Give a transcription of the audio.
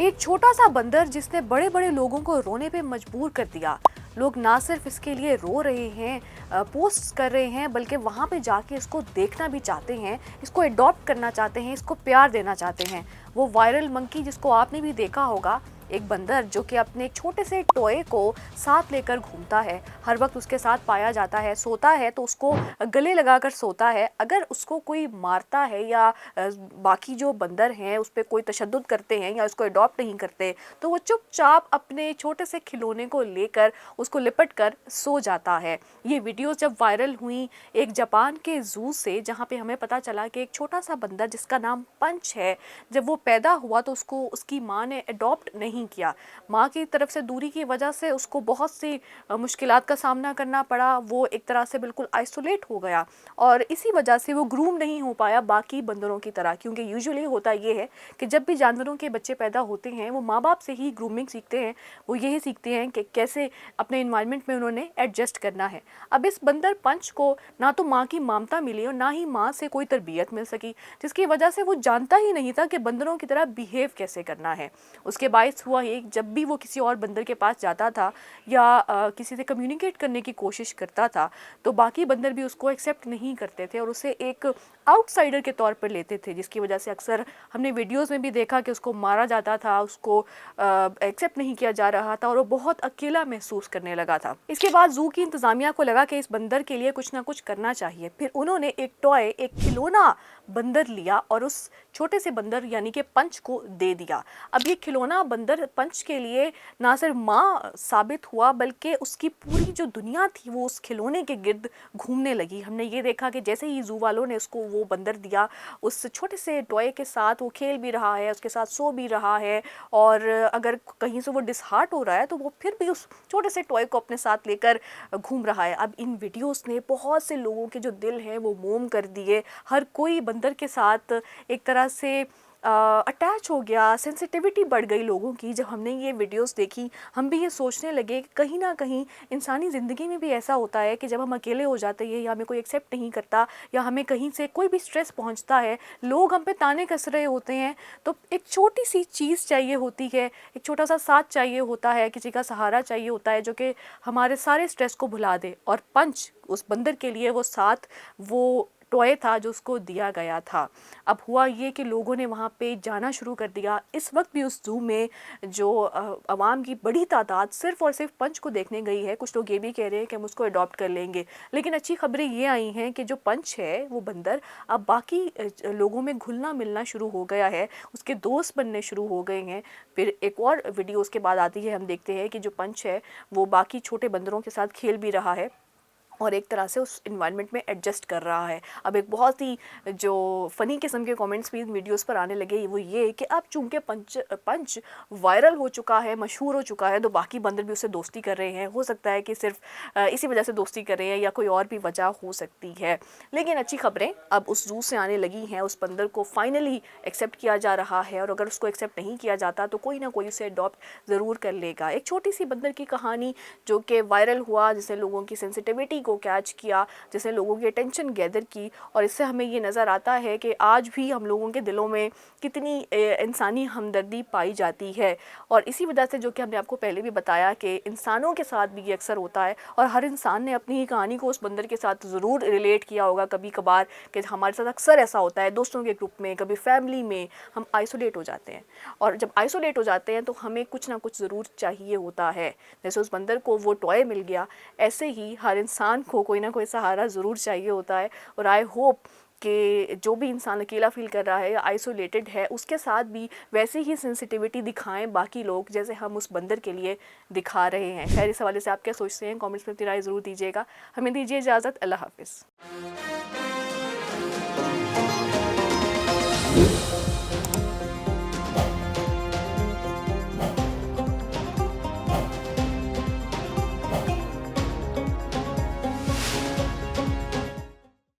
एक छोटा सा बंदर जिसने बड़े बड़े लोगों को रोने पे मजबूर कर दिया। लोग ना सिर्फ इसके लिए रो रहे हैं, पोस्ट कर रहे हैं, बल्कि वहाँ पे जाके इसको देखना भी चाहते हैं, इसको अडॉप्ट करना चाहते हैं, इसको प्यार देना चाहते हैं। वो वायरल मंकी जिसको आपने भी देखा होगा, एक बंदर जो कि अपने एक छोटे से टॉय को साथ लेकर घूमता है, हर वक्त उसके साथ पाया जाता है, सोता है तो उसको गले लगाकर सोता है। अगर उसको कोई मारता है या बाकी जो बंदर हैं उस पर कोई तशद्दुद करते हैं या उसको अडॉप्ट नहीं करते, तो वो चुपचाप अपने छोटे से खिलौने को लेकर उसको लिपट कर सो जाता है। ये वीडियोस जब वायरल हुई एक जापान के जू से, जहाँ पे हमें पता चला कि एक छोटा सा बंदर जिसका नाम पंच है, जब वो पैदा हुआ तो उसको उसकी माँ ने अडॉप्ट नहीं किया। माँ की तरफ से दूरी की वजह से उसको बहुत सी मुश्किलात का सामना करना पड़ा। वो एक तरह से बिल्कुल आइसोलेट हो गया और इसी वजह से वो ग्रूम नहीं हो पाया बाकी बंदरों की तरह, क्योंकि यूजुअली होता ये है कि जब भी जानवरों के बच्चे पैदा होते हैं वो माँ बाप से ही ग्रूमिंग सीखते हैं, वो यही सीखते हैं कि कैसे अपने इन्वायरमेंट में उन्होंने एडजस्ट करना है। अब इस बंदर पंच को ना तो माँ की ममता मिली और ना ही माँ से कोई तरबियत मिल सकी, जिसकी वजह से वो जानता ही नहीं था कि बंदरों की तरह बिहेव कैसे करना है। उसके बायस हुआ ये, जब भी वो किसी और बंदर के पास जाता था या किसी से कम्युनिकेट करने की कोशिश करता था, तो बाकी बंदर भी उसको एक्सेप्ट नहीं करते थे और उसे एक आउटसाइडर के तौर पर लेते थे, जिसकी वजह से अक्सर हमने वीडियोस में भी देखा कि उसको मारा जाता था, उसको एक्सेप्ट नहीं किया जा रहा था और वो बहुत अकेला महसूस करने लगा था। इसके बाद जू की इंतजामिया को लगा कि इस बंदर के लिए कुछ ना कुछ करना चाहिए। फिर उन्होंने एक टॉय, एक खिलौना बंदर लिया और उस छोटे से बंदर यानी कि पंच को दे दिया। अब ये खिलौना बंदर पंच के लिए ना सिर्फ माँ साबित हुआ, बल्कि उसकी पूरी जो दुनिया थी वो उस खिलौने के गिर्द घूमने लगी। हमने ये देखा कि जैसे ही जू वालों ने उसको वो बंदर दिया, उस छोटे से टॉय के साथ वो खेल भी रहा है, उसके साथ सो भी रहा है, और अगर कहीं से वो डिसहार्ट हो रहा है तो वो फिर भी उस छोटे से टॉय को अपने साथ लेकर घूम रहा है। अब इन वीडियोस ने बहुत से लोगों के जो दिल हैं वो मोम कर दिए। हर कोई बंदर के साथ एक तरह से अटैच हो गया, सेंसिटिविटी बढ़ गई लोगों की। जब हमने ये वीडियोस देखी, हम भी ये सोचने लगे कि कहीं ना कहीं इंसानी ज़िंदगी में भी ऐसा होता है कि जब हम अकेले हो जाते हैं या हमें कोई एक्सेप्ट नहीं करता या हमें कहीं से कोई भी स्ट्रेस पहुंचता है, लोग हम पे ताने कस रहे होते हैं, तो एक छोटी सी चीज़ चाहिए होती है, एक छोटा सा साथ चाहिए होता है, किसी का सहारा चाहिए होता है जो कि हमारे सारे स्ट्रेस को भुला दे। और पंच उस बंदर के लिए वो साथ, वो टॉय था जो उसको दिया गया था। अब हुआ ये कि लोगों ने वहाँ पे जाना शुरू कर दिया। इस वक्त भी उस जू में जो आवाम की बड़ी तादाद सिर्फ़ और सिर्फ पंच को देखने गई है। कुछ लोग ये भी कह रहे हैं कि हम उसको अडॉप्ट कर लेंगे, लेकिन अच्छी खबरें ये आई हैं कि जो पंच है वो बंदर अब बाकी लोगों में घुलना मिलना शुरू हो गया है, उसके दोस्त बनने शुरू हो गए हैं। फिर एक और वीडियो उसके बाद आती है, हम देखते हैं कि जो पंच है वो बाकी छोटे बंदरों के साथ खेल भी रहा है और एक तरह से उस इन्वायरमेंट में एडजस्ट कर रहा है। अब एक बहुत ही जो फ़नी किस्म के कमेंट्स भी इन वीडियोस पर आने लगे, वो ये कि अब चूंकि पंच वायरल हो चुका है, मशहूर हो चुका है, तो बाकी बंदर भी उससे दोस्ती कर रहे हैं। हो सकता है कि सिर्फ इसी वजह से दोस्ती कर रहे हैं या कोई और भी वजह हो सकती है। लेकिन अच्छी खबरें अब उस जू से आने लगी हैं। उस बंदर को फाइनली एक्सेप्ट किया जा रहा है और अगर उसको एक्सेप्ट नहीं किया जाता तो कोई ना कोई उसे अडॉप्ट ज़रूर कर लेगा। एक छोटी सी बंदर की कहानी जो कि वायरल हुआ, जिसने लोगों की सेंसिटिविटी को कैच किया, जिसने लोगों की अटेंशन गैदर की, और इससे हमें ये नज़र आता है कि आज भी हम लोगों के दिलों में कितनी इंसानी हमदर्दी पाई जाती है। और इसी वजह से, जो कि हमने आपको पहले भी बताया, कि इंसानों के साथ भी ये अक्सर होता है और हर इंसान ने अपनी ही कहानी को उस बंदर के साथ ज़रूर रिलेट किया होगा कभी कभार, कि हमारे साथ अक्सर ऐसा होता है दोस्तों के ग्रुप में, कभी फैमिली में, हम आइसोलेट हो जाते हैं। और जब आइसोलेट हो जाते हैं तो हमें कुछ ना कुछ ज़रूर चाहिए होता है। जैसे उस बंदर को वो टॉय मिल गया, ऐसे ही हर इंसान को कोई ना कोई सहारा ज़रूर चाहिए होता है। और आई होप कि जो भी इंसान अकेला फील कर रहा है या आइसोलेटेड है, उसके साथ भी वैसे ही सेंसिटिविटी दिखाएं बाकी लोग, जैसे हम उस बंदर के लिए दिखा रहे हैं। खैर, इस हवाले से आप क्या सोचते हैं, कमेंट्स में अपनी राय ज़रूर दीजिएगा। हमें दीजिए इजाज़त। अल्लाह हाफिज़।